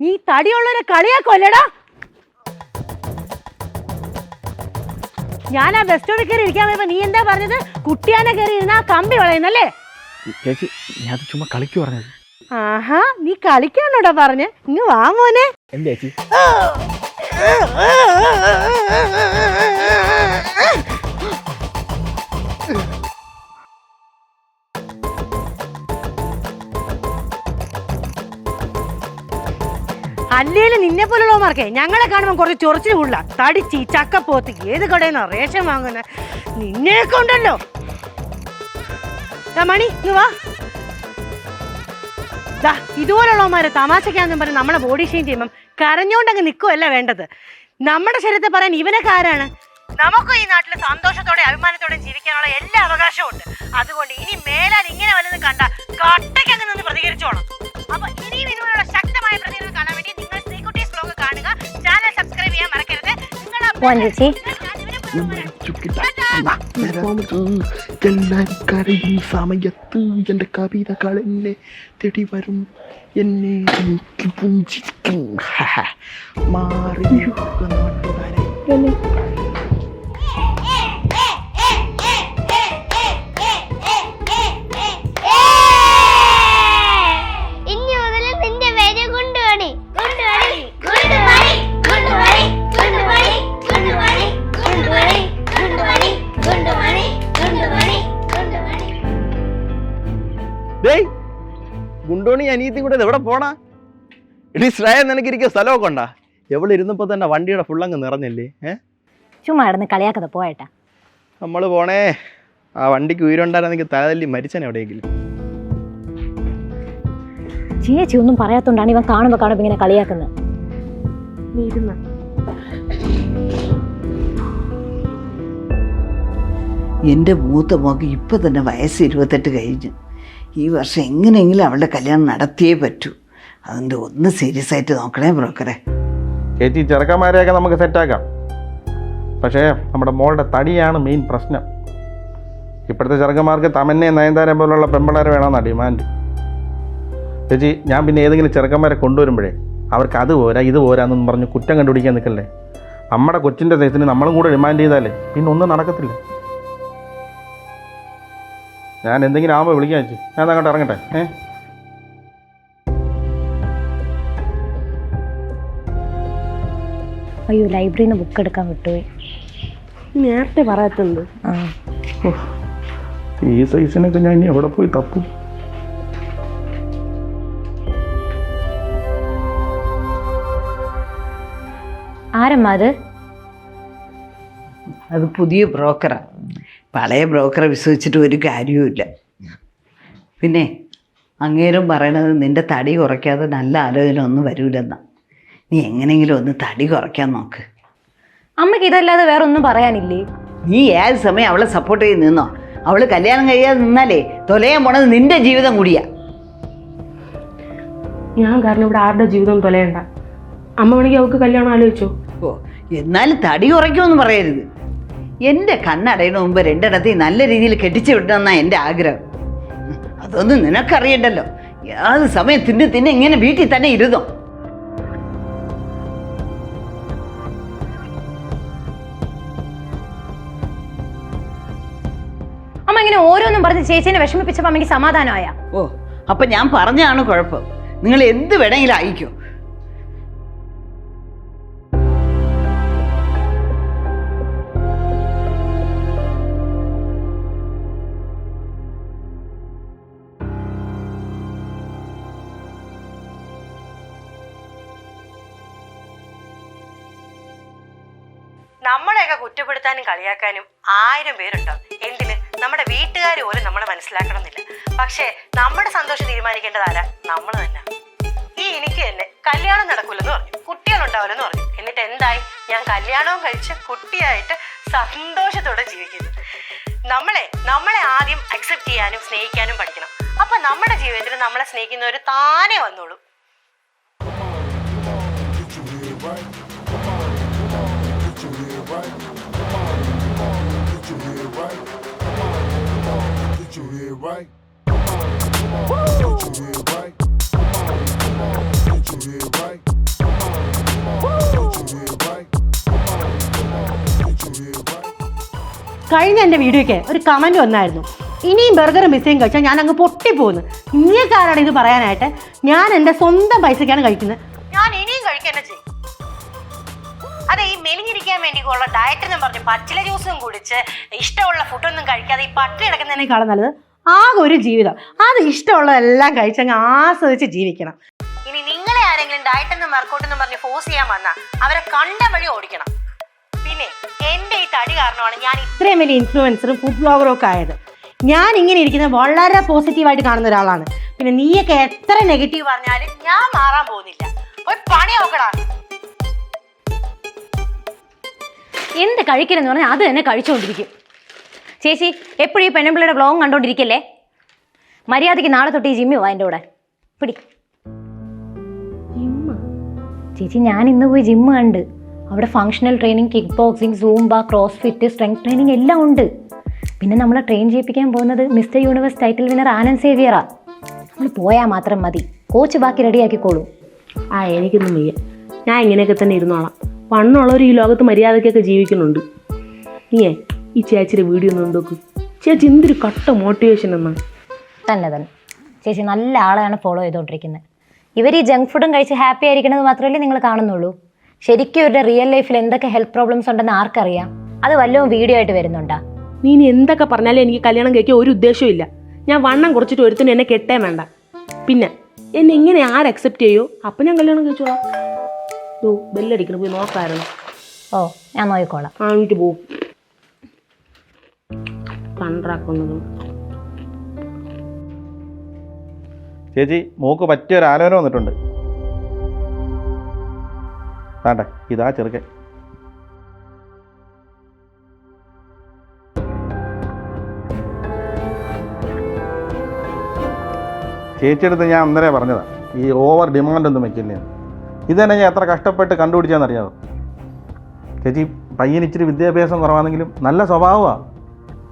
നീ തടിയുള്ളവരെ കളിയാക്കുമല്ലേടാ? ഞാൻ ആ ബസ് സ്റ്റോപ്പിൽ കയറി ഇരിക്കാൻ പോയപ്പോ നീ എന്താ പറഞ്ഞത്? കുട്ടിയാനെ കയറി ഇരുന്ന ആ കമ്പി വളയുന്നല്ലേ? ചേച്ചി ഞാൻ ചുമ്മാ കളിക്കു പറഞ്ഞത്. ആഹാ, നീ കളിക്കാനോടാ പറഞ്ഞ്? ഇങ്ങ് വാ മോനെ. എന്താ ചേച്ചി? അല്ലേലും നിന്നെ പോലുള്ളവന്മാർക്കേ ഞങ്ങളെ കാണുമ്പോൾ കുറച്ച് ചൊറിച്ചിൽ കൂടുതല. തടിച്ച് ചക്കപ്പോത്ത് ഏത് കടയിന്നാ റേഷൻ വാങ്ങുന്ന നിന്നെയൊക്കെ ഉണ്ടല്ലോ. മണി ഇങ്ങ് വാ. ഇതുപോലുള്ളവന്മാരെ തമാശക്കാന്നും പറഞ്ഞ് നമ്മളെ ബോഡി ഷെയിം ചെയ്യുമ്പം കരഞ്ഞോണ്ടങ്ങ് നിൽക്കുമല്ല വേണ്ടത്. നമ്മുടെ ശരീരത്തെ പറയാൻ ഇവനൊക്കെ ആരാണ്? നമുക്കും ഈ നാട്ടിൽ സന്തോഷത്തോടെ അഭിമാനത്തോടെ ജീവിക്കാനുള്ള എല്ലാ അവകാശവും ഉണ്ട്. അതുകൊണ്ട് ഇനി മേലാൽ ഇങ്ങനെ വല്ലതും കണ്ട കട്ടയ്ക്ക് അങ്ങ് നിന്ന് പ്രതികരിച്ചോണം. അപ്പൊ ഇനിയും ഇതുപോലുള്ള ശക്തമായ പ്രതികരണം കാണാൻ വേണ്ടി നിങ്ങൾ ശ്രീകുട്ടീസ് വ്ലോഗ് കാണുക. ചാനൽ സബ്സ്ക്രൈബ് ചെയ്യാൻ മറക്കരുത്. സമയത്ത് എന്റെ കവിതകൾ എന്നെ തേടി വരും, എന്നെ മാറി നാട്ടുകാരെ. ഗുണ്ടോണി അനിയത്തി കൂടെ എവിടെ പോണാ? ഇടി ശ്രേയ, നിനക്കിരിക്കുക സ്ഥലമൊക്കെ ഉണ്ടാ? എവിടെ ഇരുന്നപ്പോ തന്നെ വണ്ടിയുടെ ഫുള്ളങ്ങ് നിറഞ്ഞല്ലേ? ചുമ്മാ കളിയാക്കത പോയേട്ടാ. നമ്മള് പോണേ. ആ വണ്ടിക്ക് ഉയരുണ്ടായിരുന്നെങ്കിൽ തലതല്ലി മരിച്ചനെ എവിടെയെങ്കിലും. ചേച്ചി ഒന്നും പറയാത്തോണ്ടാണ് ഇവൻ കാണുമ്പോ ഇങ്ങനെ കളിയാക്കുന്നത്. എൻ്റെ മൂത്ത മോക്ക് ഇപ്പം തന്നെ വയസ്സ് 28 കഴിഞ്ഞു. ഈ വർഷം എങ്ങനെയെങ്കിലും അവളുടെ കല്യാണം നടത്തിയേ പറ്റൂ. അതുകൊണ്ട് ഒന്ന് സീരിയസ് ആയിട്ട് നോക്കണേ ബ്രോക്കറെ. ചേച്ചി, ചെറുക്കന്മാരെയൊക്കെ നമുക്ക് സെറ്റാക്കാം. പക്ഷേ നമ്മുടെ മോളുടെ തടിയാണ് മെയിൻ പ്രശ്നം. ഇപ്പോഴത്തെ ചെറുക്കന്മാർക്ക് തമന്നെ നയൻതാര പോലുള്ള പെമ്പിള്ളേരെ വേണമെന്നാണ് ഡിമാൻഡ്. ചേച്ചി, ഞാൻ പിന്നെ ഏതെങ്കിലും ചെറുക്കന്മാരെ കൊണ്ടുവരുമ്പോഴേ അവർക്ക് അത് പോരാ ഇത് പോരാന്നും പറഞ്ഞ് കുറ്റം കണ്ടുപിടിക്കാൻ നിൽക്കല്ലേ. നമ്മുടെ കൊച്ചിൻ്റെ സൈസിന് നമ്മളും കൂടെ ഡിമാൻഡ് ചെയ്താലേ പിന്നെ ഒന്നും നടക്കത്തില്ല. ഞാൻ എന്തെങ്കിലും ആകുമ്പോൾ വിളിക്കാൻ വെച്ചു. ഞാൻ അങ്ങോട്ട് ഇറങ്ങട്ടെ. അയ്യോ, ലൈബ്രറിയിൽ നിന്ന് ബുക്ക് എടുക്കാൻ വിട്ടുപോയി. നേരത്തെ പറയത്തുണ്ട്. ഈ സൈസിനൊക്കെ ഞാൻ ഇനി എവിടെ പോയി തപ്പും? ആരമ്മ അത്? അത് പുതിയ ബ്രോക്കറാണ്. പഴയ ബ്രോക്കറെ വിശ്വസിച്ചിട്ട് ഒരു കാര്യവുമില്ല. പിന്നെ അങ്ങേരും പറയണത് നിൻ്റെ തടി കുറയ്ക്കാതെ നല്ല ആലോചന ഒന്നും വരൂലെന്നാ. നീ എങ്ങനെയെങ്കിലും ഒന്ന് തടി കുറയ്ക്കാൻ നോക്ക്. അമ്മയ്ക്ക് ഇതല്ലാതെ വേറെ ഒന്നും പറയാനില്ലേ? നീ ഏത് സമയം അവളെ സപ്പോർട്ട് ചെയ്ത് നിന്നോ? അവൾ കല്യാണം കഴിയാതെ നിന്നാലേ തൊലയാൻ പോണത് നിന്റെ ജീവിതം കൂടിയാ. ഞാൻ കാരണം ഇവിടെ ആരുടെ ജീവിതം തൊലയണ്ട. അമ്മ വേണമെങ്കിൽ അവൾക്ക് കല്യാണം ആലോചിച്ചോ? ഓ, എന്നാലും തടി കുറയ്ക്കുമെന്ന് പറയരുത്. എൻ്റെ കണ്ണടയണ മുമ്പ് രണ്ടിടത്തേയും നല്ല രീതിയിൽ കെട്ടിച്ചു വിടണമെന്നാ എൻ്റെ ആഗ്രഹം. അതൊന്നും നിനക്കറിയണ്ടല്ലോ. ഏത് സമയം തിന്നെ ഇങ്ങനെ വീട്ടിൽ തന്നെ ഇരുന്നോ? അമ്മ ഇങ്ങനെ ഓരോന്നും പറഞ്ഞ് ചേച്ചീനെ വിഷമിപ്പിച്ചപ്പോ അമ്മയ്ക്ക് സമാധാനമായ? ഓ, അപ്പൊ ഞാൻ പറഞ്ഞാണ് കുഴപ്പം. നിങ്ങൾ എന്ത് വേണമെങ്കിലും അയക്കോ. നമ്മളെയൊക്കെ കുറ്റപ്പെടുത്താനും കളിയാക്കാനും 1000 പേരുണ്ടാവും. എന്തിന്? നമ്മുടെ വീട്ടുകാർ പോലും നമ്മളെ മനസ്സിലാക്കണമെന്നില്ല. പക്ഷേ നമ്മുടെ സന്തോഷം തീരുമാനിക്കേണ്ടതാരാ? നമ്മൾ തന്നെ. ഈ എനിക്ക് തന്നെ കല്യാണം നടക്കൂലെന്ന് പറഞ്ഞു, കുട്ടികളുണ്ടാവില്ലെന്ന് പറഞ്ഞു. എന്നിട്ട് എന്തായി? ഞാൻ കല്യാണവും കഴിച്ച് കുട്ടിയായിട്ട് സന്തോഷത്തോടെ ജീവിക്കുന്നു. നമ്മളെ ആദ്യം അക്സെപ്റ്റ് ചെയ്യാനും സ്നേഹിക്കാനും പഠിക്കണം. അപ്പൊ നമ്മുടെ ജീവിതത്തിൽ നമ്മളെ സ്നേഹിക്കുന്നവർ താനെ വന്നോളൂ. Right. Get your head right. Get your head right. കഴിഞ്ഞ എൻ്റെ വീഡിയോയ്ക്ക് ഒരു കമൻറ്റ് വന്നായിരുന്നു, ഇനിയും ബർഗറും പിസയും കഴിച്ചാൽ ഞാൻ അങ്ങ് പൊട്ടിപ്പോകുന്നു. ഇങ്ങനെക്കാരാണ് ഇത് പറയാനായിട്ട്? ഞാൻ എൻ്റെ സ്വന്തം പൈസക്കാണ് കഴിക്കുന്നത്, ഞാൻ ഇനിയും കഴിക്കുക തന്നെ ചെയ്യും. അതെ, ഈ മെലിഞ്ഞിരിക്കാൻ വേണ്ടിയുള്ള ഡയറ്റ് എന്ന് പറഞ്ഞ് പച്ചില ജ്യൂസും കുടിച്ച് ഇഷ്ടമുള്ള ഫുഡൊന്നും കഴിക്കാതെ ഈ പട്ടി കിടക്കുന്നതിനേക്കാളും നല്ലത് ആകെ ഒരു ജീവിതം. അത് ഇഷ്ടമുള്ളതെല്ലാം കഴിച്ചങ്ങ് ആസ്വദിച്ച് ജീവിക്കണം. ഇനി നിങ്ങളെ ആരെങ്കിലും ഡയറ്റ് എന്നും വർക്കൗട്ട് എന്നും പറഞ്ഞ് ഫോഴ്സ് ചെയ്യാൻ വന്നാൽ അവരെ കണ്ട വഴി ഓടിക്കണം. പിന്നെ എൻ്റെ ഈ തടി കാരണമാണ് ഞാൻ ഇത്രയും വലിയ ഇൻഫ്ലുവൻസറും ഫുഡ് ബ്ലോഗറും ഒക്കെ ആയത്. ഞാൻ ഇങ്ങനെ ഇരിക്കുന്നത് വളരെ പോസിറ്റീവായിട്ട് കാണുന്ന ഒരാളാണ്. പിന്നെ നീയൊക്കെ എത്ര നെഗറ്റീവ് പറഞ്ഞാലും ഞാൻ മാറാൻ പോകുന്നില്ല. ഒരു പണി നോക്കടാ. എന്ത് കഴിക്കലെന്ന് പറഞ്ഞാൽ അത് തന്നെ കഴിച്ചുകൊണ്ടിരിക്കും. ചേച്ചി എപ്പോഴും ഈ പെണ്ണുമ്പിള്ളയുടെ വ്ളോഗ് കണ്ടോണ്ടിരിക്കല്ലേ? മര്യാദയ്ക്ക് നാളെ തൊട്ട് ഈ ജിമ്മി പോവാ എൻ്റെ കൂടെ. പിടി ചേച്ചി, ഞാൻ ഇന്ന് പോയി ജിമ്മ് കണ്ട്. അവിടെ functional training, kick boxing, Zumba, cross fit, strength training എല്ലാം ഉണ്ട്. പിന്നെ നമ്മളെ ട്രെയിൻ ചെയ്യിപ്പിക്കാൻ പോകുന്നത് mister universe title winner Anand സേവിയറാ. നമ്മൾ പോയാൽ മാത്രം മതി, കോച്ച് ബാക്കി റെഡിയാക്കിക്കോളൂ. എനിക്കൊന്നും വയ്യ, ഞാൻ ഇങ്ങനെയൊക്കെ തന്നെ ഇരുന്നോളാം. വണ്ണുള്ളവർ ഈ ലോകത്ത് മര്യാദയ്ക്കൊക്കെ ജീവിക്കുന്നുണ്ട്. നീയേ ഈ ചേച്ചിയുടെ വീഡിയോ ഒന്ന് നോക്ക്. ചേച്ചി എന്തൊരു കട്ട മോട്ടിവേഷൻ എന്നാണ്. തന്നെ ചേച്ചി നല്ല ആളെയാണ് ഫോളോ ചെയ്തുകൊണ്ടിരിക്കുന്നത്. ഇവർ ഈ ജങ്ക് ഫുഡും കഴിച്ച് ഹാപ്പി ആയിരിക്കണമെന്ന് മാത്രമല്ലേ നിങ്ങൾ കാണുന്നുള്ളൂ. ശരിക്കും ഇവരുടെ റിയൽ ലൈഫിൽ എന്തൊക്കെ ഹെൽത്ത് പ്രോബ്ലംസ് ഉണ്ടെന്ന് ആർക്കറിയാം? അത് വല്ലതും വീഡിയോ ആയിട്ട് വരുന്നുണ്ടാ? നീ ഇനി എന്തൊക്കെ പറഞ്ഞാലും എനിക്ക് കല്യാണം കഴിക്കാൻ ഒരു ഉദ്ദേശവും ഇല്ല. ഞാൻ വണ്ണം കുറച്ചിട്ട് ഒരുത്തിനും എന്നെ കെട്ടേ വേണ്ട. പിന്നെ എന്നെ ഇങ്ങനെ ആര് അക്സെപ്റ്റ് ചെയ്യോ അപ്പം ഞാൻ കല്യാണം കഴിച്ചോളാം. ബെല്ലടിക്കണം, പോയി നോക്കായിരുന്നു. ഓ, ഞാൻ നോക്കിക്കോളാം. വീട്ടിൽ പോവും. കണ്ടാക്കുന്നത് ചേച്ചി, മൂക്ക് പറ്റിയൊരു ആലോചന വന്നിട്ടുണ്ട്. വേണ്ട, ഇതാ ചെറുക്കൻ. ചേച്ചിയെടുത്ത് ഞാൻ അന്നേരം പറഞ്ഞതാ, ഈ ഓവർ ഡിമാൻഡ് ഒന്നും വെക്കില്ല. ഇത് തന്നെ ഞാൻ എത്ര കഷ്ടപ്പെട്ട് കണ്ടുപിടിച്ചാന്നറിയാമോ? ചേച്ചി, പയ്യന് ഇച്ചിരി വിദ്യാഭ്യാസം കുറവാണെങ്കിലും നല്ല സ്വഭാവമാണ്.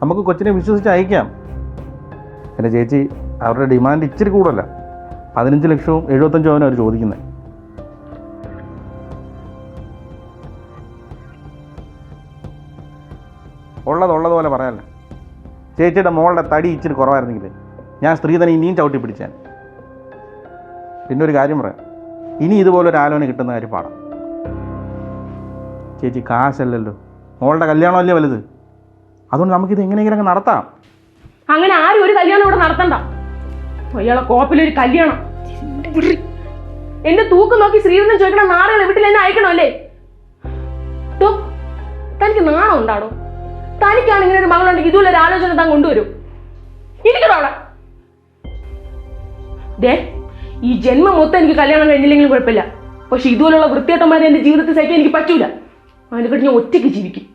നമുക്ക് കൊച്ചിനെ വിശ്വസിച്ച് അയക്കാം. പിന്നെ ചേച്ചി, അവരുടെ ഡിമാൻഡ് ഇച്ചിരി കൂടുതല. 15 ലക്ഷവും 75 പവനും അവർ ചോദിക്കുന്നത്. ഉള്ളതുപോലെ പറയാമല്ലോ. ചേച്ചിയുടെ മോളുടെ തടി ഇച്ചിരി കുറവായിരുന്നെങ്കിൽ ഞാൻ സ്ത്രീധനം ഇനിയും ചവിട്ടി പിടിച്ചാൻ. പിന്നെ ഒരു കാര്യം പറയാം, ഇനി ഇതുപോലൊരു ആലോചന കിട്ടുന്ന കാര്യം പാടാം. ചേച്ചി, കാശല്ലല്ലോ, മോളുടെ കല്യാണമല്ലേ വലുത്. അതുകൊണ്ട് നമുക്കിത് എങ്ങനെയെങ്കിലും അങ്ങ് നടത്താം. അങ്ങനെ ആരും ഒരു കല്യാണം ഇവിടെ നടത്തണ്ട. അയാളെ കോപ്പിലൊരു കല്യാണം. എന്റെ തൂക്കം നോക്കി ശ്രീധരൻ ചോദിക്കണം, നാളുകൾ വീട്ടിൽ എന്നെ അയക്കണോ അല്ലേ? തനിക്ക് നാണം ഉണ്ടാടോ? തനിക്കാണ് ഇങ്ങനെ ഒരു മകളുണ്ടെങ്കിൽ ഇതുപോലെ ഒരു ആലോചന താൻ കൊണ്ടുവരും. ഇരിക്കണോ അവിടെ? ദേ, ഈ ജന്മം മൊത്തം എനിക്ക് കല്യാണം കഴിഞ്ഞില്ലെങ്കിലും കുഴപ്പമില്ല. പക്ഷെ ഇതുപോലുള്ള വൃത്തിയേട്ടന്മാരെ എന്റെ ജീവിതത്തിൽ സഹിക്കാൻ എനിക്ക് പറ്റൂല. അതിനെക്കാട്ടി ഞാൻ ഒറ്റയ്ക്ക് ജീവിക്കും.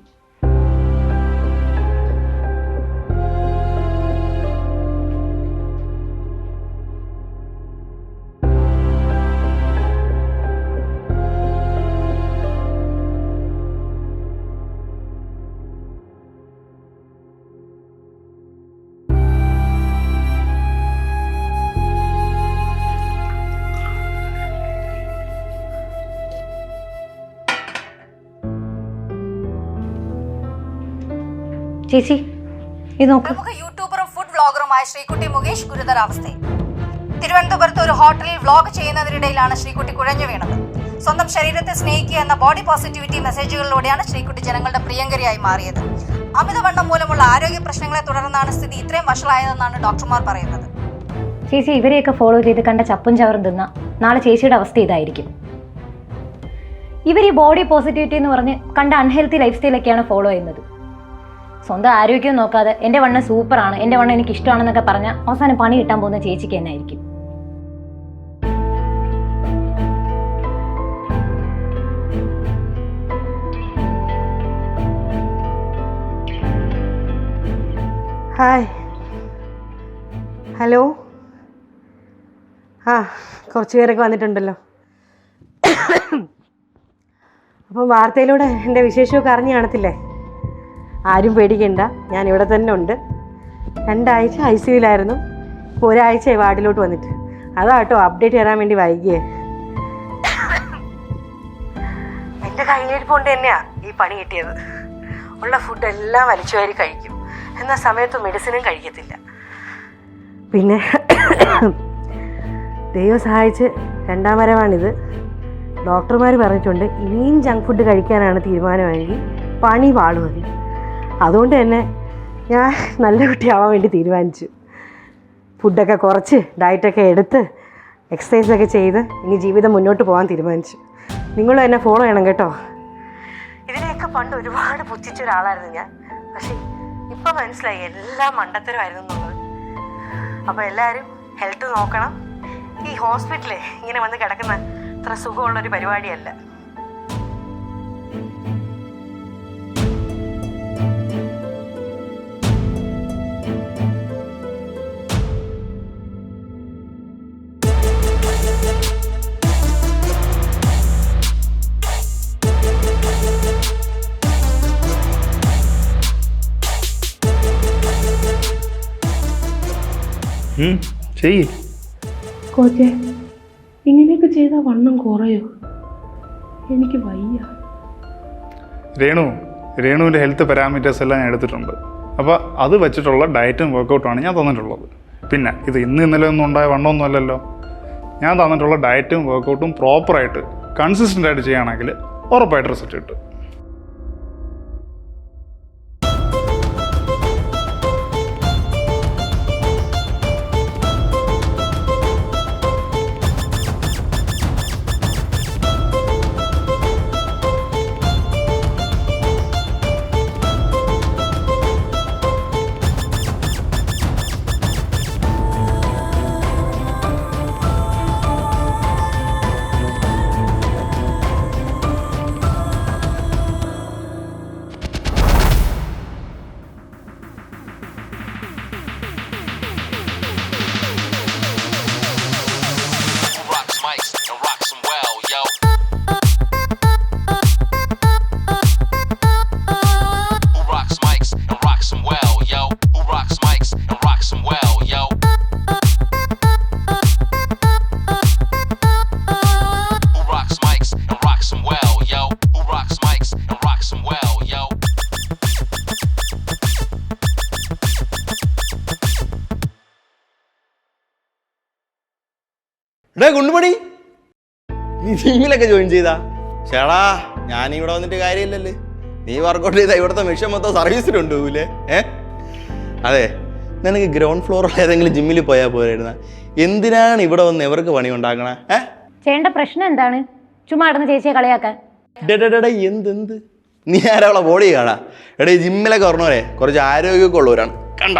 ചേച്ചി ഇത് നോക്ക്. പ്രമുഖ യൂട്യൂബറും ഫുഡ് വ്ളോഗറുമായ ശ്രീകുട്ടി മുകേഷ് ഗുരുതരാവസ്ഥയിൽ. തിരുവനന്തപുരത്ത് ഒരു ഹോട്ടലിൽ വ്ളോഗ് ചെയ്യുന്നതിനിടയിലാണ് ശ്രീകുട്ടി കുഴഞ്ഞു വീണത്. സ്വന്തം ശരീരത്തെ സ്നേഹിക്കുക എന്ന ബോഡി പോസിറ്റിവിറ്റി മെസ്സേജുകളിലൂടെയാണ് ശ്രീകുട്ടി ജനങ്ങളുടെ പ്രിയങ്കരിയായി മാറിയത്. അമിതവണ്ണം മൂലമുള്ള ആരോഗ്യ പ്രശ്നങ്ങളെ തുടർന്നാണ് സ്ഥിതി ഇത്രയും വഷളായതെന്നാണ് ഡോക്ടർമാർ പറയുന്നത്. ചേച്ചി, ഇവരെയൊക്കെ ഫോളോ ചെയ്ത് കണ്ട ചപ്പും ചവറും തിന്ന നാളെ ചേച്ചിയുടെ അവസ്ഥ ഇതായിരിക്കും. ഇവർ ഈ ബോഡി പോസിറ്റിവിറ്റി എന്ന് പറഞ്ഞ് കണ്ട അൺഹെൽത്തി ലൈഫ് സ്റ്റൈലൊക്കെയാണ് ഫോളോ ചെയ്യുന്നത്. സ്വന്തം ആരോഗ്യം നോക്കാതെ എൻ്റെ വണ്ണം സൂപ്പറാണ്, എൻ്റെ വണ്ണം എനിക്ക് ഇഷ്ടമാണെന്നൊക്കെ പറഞ്ഞാൽ അവസാനം പണി കിട്ടാൻ പോകുന്ന ചേച്ചിക്ക് തന്നെ ആയിരിക്കും. Hi, hello. കുറച്ച് പേരൊക്കെ വന്നിട്ടുണ്ടല്ലോ. അപ്പം വാർത്തയിലൂടെ എൻ്റെ വിശേഷമൊക്കെ അറിഞ്ഞു കാണത്തില്ലേ? ആരും പേടിക്കണ്ട, ഞാൻ ഇവിടെ തന്നെ ഉണ്ട്. 2 ആഴ്ച ICUലായിരുന്നു. ഇപ്പോൾ 1 ആഴ്ചയായി വാർഡിലോട്ട് വന്നിട്ട്. അതാട്ടോ അപ്ഡേറ്റ് തരാൻ വേണ്ടി വൈകിയേ. എൻ്റെ കയ്യിലിരിപ്പ് കൊണ്ട് തന്നെയാണ് ഈ പണി കിട്ടിയത്. ഉള്ള ഫുഡെല്ലാം വലിച്ചുവാരി കഴിക്കും. എന്നാൽ സമയത്ത് മെഡിസിനും കഴിക്കത്തില്ല. പിന്നെ ദൈവം സഹായിച്ച് 2ാം വരവാണിത്. ഡോക്ടർമാർ പറഞ്ഞിട്ടുണ്ട് ഇനിയും ജങ്ക് ഫുഡ് കഴിക്കാനാണ് തീരുമാനമെങ്കിൽ പണി പാടുമതി. അതുകൊണ്ട് തന്നെ ഞാൻ നല്ല കുട്ടിയാവാൻ വേണ്ടി തീരുമാനിച്ചു. ഫുഡൊക്കെ കുറച്ച് ഡയറ്റൊക്കെ എടുത്ത് എക്സസൈസൊക്കെ ചെയ്ത് ഇനി ജീവിതം മുന്നോട്ട് പോകാൻ തീരുമാനിച്ചു. നിങ്ങളും എന്നെ ഫോളോ ചെയ്യണം കേട്ടോ. ഇതിനെയൊക്കെ പണ്ട് ഒരുപാട് പുച്ഛിച്ച ഒരാളായിരുന്നു ഞാൻ. പക്ഷേ ഇപ്പം മനസ്സിലായി എല്ലാം മണ്ടത്തരമായിരുന്നു എന്നുള്ളത്. അപ്പോൾ എല്ലാവരും ഹെൽത്ത് നോക്കണം. ഈ ഹോസ്പിറ്റലിൽ ഇങ്ങനെ വന്ന് കിടക്കുന്ന അത്ര സുഖമുള്ളൊരു പരിപാടിയല്ല. ചെയ്യ്. കോച്ചെ, ഇങ്ങനെയൊക്കെ ചെയ്താൽ വണ്ണം കുറയോ? എനിക്ക് വയ്യ. രേണുവിൻ്റെ ഹെൽത്ത് പാരാമീറ്റേഴ്സ് എല്ലാം ഞാൻ എടുത്തിട്ടുണ്ട്. അപ്പോൾ അത് വെച്ചിട്ടുള്ള ഡയറ്റും വർക്കൗട്ടുമാണ് ഞാൻ തന്നിട്ടുള്ളത്. പിന്നെ ഇത് ഇന്നലെ ഒന്നും ഉണ്ടായ വണ്ണമൊന്നും അല്ലല്ലോ. ഞാൻ തന്നിട്ടുള്ള ഡയറ്റും വർക്കൗട്ടും പ്രോപ്പറായിട്ട് കൺസിസ്റ്റൻ്റ് ആയിട്ട് ചെയ്യുകയാണെങ്കിൽ ഉറപ്പായിട്ട് റിസൾട്ട് കിട്ടും. ഗുണ്ടുമണി, നീ ജിമ്മിലൊക്കെ ജോയിൻ ചെയ്താ? ചേടാ, ഞാനിവിടെ വന്നിട്ട് കാര്യമില്ലല്ലേ. നീ വർക്കൗട്ട് ചെയ്താൽ ഇവിടുത്തെ മെഷീൻ മൊത്തം സർവീസിലുണ്ട് പോകൂലേ? അതെ, നിനക്ക് ഗ്രൗണ്ട് ഫ്ലോറിൽ ഏതെങ്കിലും ജിമ്മിൽ പോയാൽ പോരായിരുന്ന? എന്തിനാണ് ഇവിടെ വന്ന് എവർക്ക് പണി ഉണ്ടാക്കണേ? ചേട്ടൻ്റെ പ്രശ്നം എന്താണ്? ചുമ്മാ നടന്ന് ചേച്ചിയെ കളിയാക്കാൻ. എന്ത് നീ ആരവളെ ബോഡി കാണാ? എടാ, ഈ ജിമ്മിലൊക്കെ പറഞ്ഞോരെ കുറച്ച് ആരോഗ്യമൊക്കെ ഉള്ളവരാണ് കണ്ട.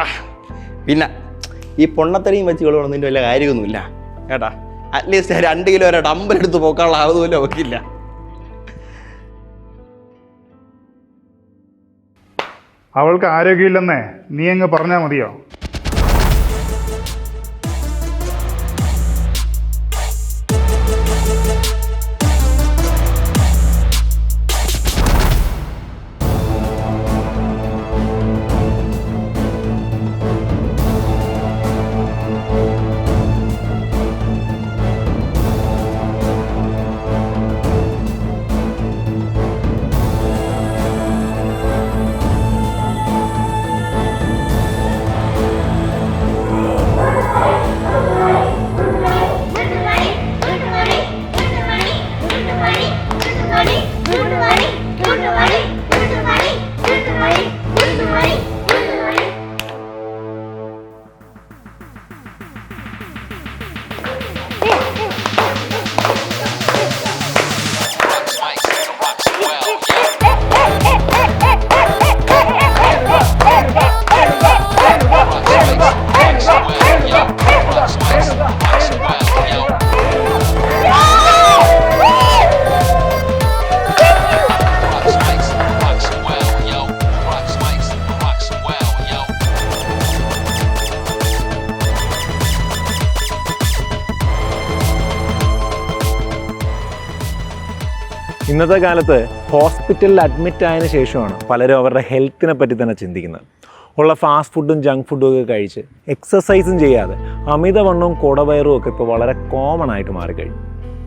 പിന്നെ ഈ പൊണ്ണത്തടിയും വെച്ച് കളി വല്ല കാര്യമൊന്നുമില്ല കേട്ടാ. അറ്റ്ലീസ്റ്റ് 2 കിലോ വരെ ഡമ്പലെടുത്ത് പോക്കാനുള്ള ആവതുമില്ല നോക്കില്ല. അവൾക്ക് ആരോഗ്യമില്ലെന്നേ നീ അങ്ങ് പറഞ്ഞാൽ മതിയോ? ഇന്നത്തെ കാലത്ത് ഹോസ്പിറ്റലിൽ അഡ്മിറ്റ് ആയതിനു ശേഷമാണ് പലരും അവരുടെ ഹെൽത്തിനെ പറ്റി തന്നെ ചിന്തിക്കുന്നത്. ഉള്ള ഫാസ്റ്റ് ഫുഡും ജങ്ക് ഫുഡും ഒക്കെ കഴിച്ച് എക്സസൈസും ചെയ്യാതെ അമിതവണ്ണവും കുടവയറും ഒക്കെ ഇപ്പോൾ വളരെ കോമൺ ആയിട്ട് മാറിക്കഴിഞ്ഞു.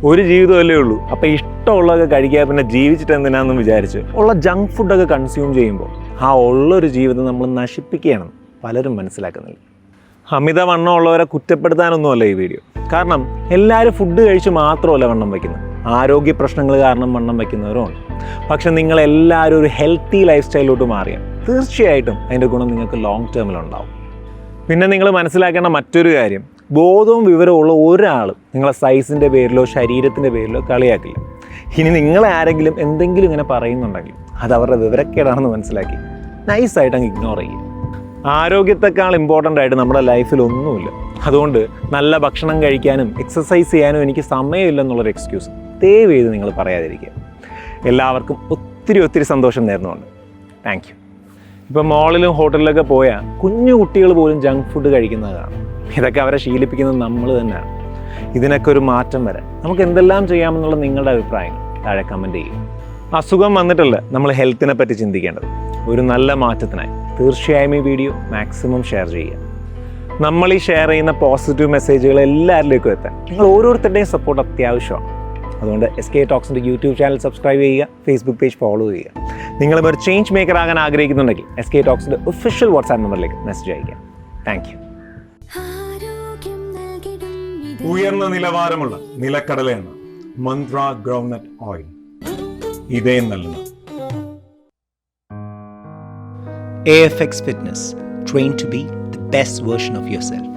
ഒരു ജീവിതമല്ലേ ഉള്ളൂ, അപ്പോൾ ഇഷ്ടമുള്ളതൊക്കെ കഴിക്കാൻ പിന്നെ ജീവിച്ചിട്ട് എന്തിനാണെന്ന് വിചാരിച്ച് ഉള്ള ജങ്ക് ഫുഡൊക്കെ കൺസ്യൂം ചെയ്യുമ്പോൾ ആ ഉള്ളൊരു ജീവിതം നമ്മൾ നശിപ്പിക്കുകയാണ് പലരും മനസ്സിലാക്കുന്നില്ല. അമിതവണ്ണമുള്ളവരെ കുറ്റപ്പെടുത്താനൊന്നുമല്ല ഈ വീഡിയോ. കാരണം എല്ലാവരും ഫുഡ് കഴിച്ച് മാത്രമല്ല വണ്ണം വയ്ക്കുന്നത്, ആരോഗ്യ പ്രശ്നങ്ങൾ കാരണം വണ്ണം വയ്ക്കുന്നവരുമാണ്. പക്ഷെ നിങ്ങളെല്ലാവരും ഒരു ഹെൽത്തി ലൈഫ് സ്റ്റൈലിലോട്ട് മാറിയാൽ തീർച്ചയായിട്ടും അതിൻ്റെ ഗുണം നിങ്ങൾക്ക് ലോങ് ടേമിലുണ്ടാവും. പിന്നെ നിങ്ങൾ മനസ്സിലാക്കേണ്ട മറ്റൊരു കാര്യം, ബോധവും വിവരമുള്ള ഒരാൾ നിങ്ങളെ സൈസിൻ്റെ പേരിലോ ശരീരത്തിൻ്റെ പേരിലോ കളിയാക്കില്ല. ഇനി നിങ്ങളെ ആരെങ്കിലും എന്തെങ്കിലും ഇങ്ങനെ പറയുന്നുണ്ടെങ്കിൽ അത് അവരുടെ വിവരക്കേടാണെന്ന് മനസ്സിലാക്കി നൈസായിട്ട് അങ്ങ് ഇഗ്നോർ ചെയ്യും. ആരോഗ്യത്തെക്കാൾ ഇമ്പോർട്ടൻ്റ് ആയിട്ട് നമ്മുടെ ലൈഫിൽ ഒന്നുമില്ല. അതുകൊണ്ട് നല്ല ഭക്ഷണം കഴിക്കാനും എക്സസൈസ് ചെയ്യാനും എനിക്ക് സമയമില്ലെന്നുള്ളൊരു എക്സ്ക്യൂസ് ദയവ് ചെയ്ത് നിങ്ങൾ പറയാതിരിക്കുക. എല്ലാവർക്കും ഒത്തിരി സന്തോഷം നേർന്നുകൊണ്ട് താങ്ക് യു. ഇപ്പോൾ മോളിലും ഹോട്ടലിലൊക്കെ പോയാൽ കുഞ്ഞു കുട്ടികൾ പോലും ജങ്ക് ഫുഡ് കഴിക്കുന്നതാണ്. ഇതൊക്കെ അവരെ ശീലിപ്പിക്കുന്നത് നമ്മൾ തന്നെയാണ്. ഇതിനൊക്കെ ഒരു മാറ്റം വരാൻ നമുക്ക് എന്തെല്ലാം ചെയ്യാമെന്നുള്ള നിങ്ങളുടെ അഭിപ്രായങ്ങൾ താഴെ കമൻറ്റ് ചെയ്യും. അസുഖം വന്നിട്ടല്ല നമ്മൾ ഹെൽത്തിനെ പറ്റി ചിന്തിക്കേണ്ടത്. ഒരു നല്ല മാറ്റത്തിനായി തീർച്ചയായും ഈ വീഡിയോ മാക്സിമം ഷെയർ ചെയ്യുക. നമ്മൾ ഈ ഷെയർ ചെയ്യുന്ന പോസിറ്റീവ് മെസ്സേജുകൾ എല്ലാവരിലേക്കും എത്താൻ നിങ്ങൾ ഓരോരുത്തരുടെയും സപ്പോർട്ട് അത്യാവശ്യമാണ്. അതുകൊണ്ട് SK ടോക്സിൻ്റെ യൂട്യൂബ് ചാനൽ സബ്സ്ക്രൈബ് ചെയ്യുക, ഫേസ്ബുക്ക് പേജ് ഫോളോ ചെയ്യുക. നിങ്ങളും ഒരു ചേഞ്ച് മേക്കർ ആകാൻ ആഗ്രഹിക്കുന്നുണ്ടെങ്കിൽ SK ടോക്സിൻ്റെ ഒഫീഷ്യൽ വാട്സാപ്പ് നമ്പറിലേക്ക് മെസ്സേജ് അയയ്ക്കുക. Thank you. ഉയർന്ന നിലവാരമുള്ള നിലക്കടലയെണ്ണ മന്ത്ര ഗ്രൗണ്ട്നട്ട് ഓയിൽ, ഇതേ നല്ലത്. AFX Fitness, trained to be the best version of yourself.